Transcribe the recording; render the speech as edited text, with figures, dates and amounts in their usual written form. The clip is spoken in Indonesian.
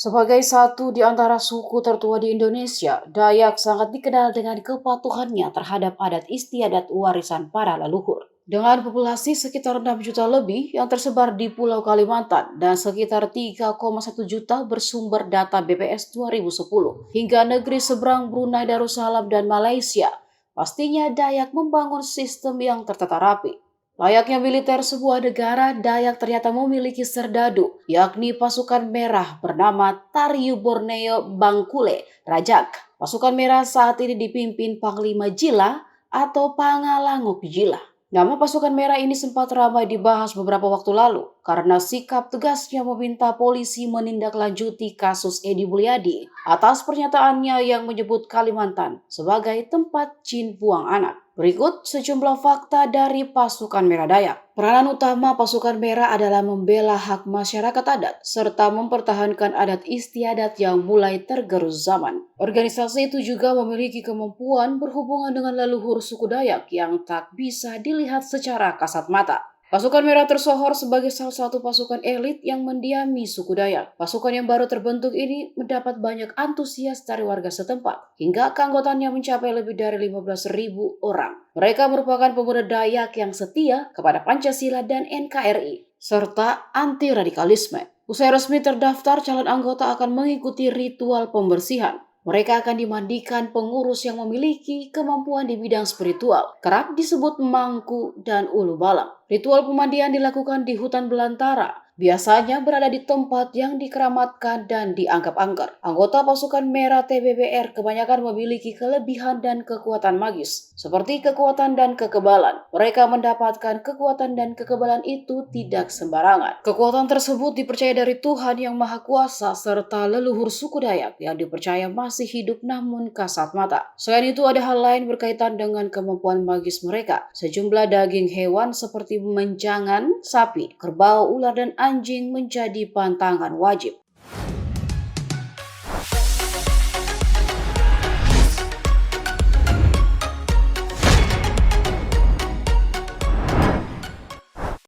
Sebagai satu di antara suku tertua di Indonesia, Dayak sangat dikenal dengan kepatuhannya terhadap adat istiadat warisan para leluhur. Dengan populasi sekitar 6 juta lebih yang tersebar di Pulau Kalimantan dan sekitar 3,1 juta bersumber data BPS 2010 hingga negeri seberang Brunei Darussalam dan Malaysia, pastinya Dayak membangun sistem yang tertata rapi. Layaknya militer sebuah negara, Dayak ternyata memiliki serdadu, yakni pasukan merah bernama Tariu Borneo Bangkule Rajak. Pasukan merah saat ini dipimpin Panglima Jila atau Pangalangok Jila. Nama pasukan merah ini sempat ramai dibahas beberapa waktu lalu karena sikap tegasnya meminta polisi menindaklanjuti kasus Edi Mulyadi atas pernyataannya yang menyebut Kalimantan sebagai tempat jin buang anak. Berikut sejumlah fakta dari pasukan Merah Dayak. Peranan utama pasukan Merah adalah membela hak masyarakat adat serta mempertahankan adat istiadat yang mulai tergerus zaman. Organisasi itu juga memiliki kemampuan berhubungan dengan leluhur suku Dayak yang tak bisa dilihat secara kasat mata. Pasukan Merah tersohor sebagai salah satu pasukan elit yang mendiami suku Dayak. Pasukan yang baru terbentuk ini mendapat banyak antusias dari warga setempat, hingga keanggotaannya mencapai lebih dari 15.000 orang. Mereka merupakan pemuda Dayak yang setia kepada Pancasila dan NKRI, serta anti-radikalisme. Usai resmi terdaftar, calon anggota akan mengikuti ritual pembersihan. Mereka akan dimandikan pengurus yang memiliki kemampuan di bidang spiritual, kerap disebut mangku dan ulu balang. Ritual pemandian dilakukan di hutan belantara, biasanya berada di tempat yang dikeramatkan dan dianggap angker. Anggota pasukan merah TBBR kebanyakan memiliki kelebihan dan kekuatan magis, seperti kekuatan dan kekebalan. Mereka mendapatkan kekuatan dan kekebalan itu tidak sembarangan. Kekuatan tersebut dipercaya dari Tuhan Yang Maha Kuasa serta leluhur suku Dayak yang dipercaya masih hidup namun kasat mata. Selain itu ada hal lain berkaitan dengan kemampuan magis mereka. Sejumlah daging hewan seperti menjangan, sapi, kerbau, ular, dan anjing menjadi pantangan wajib.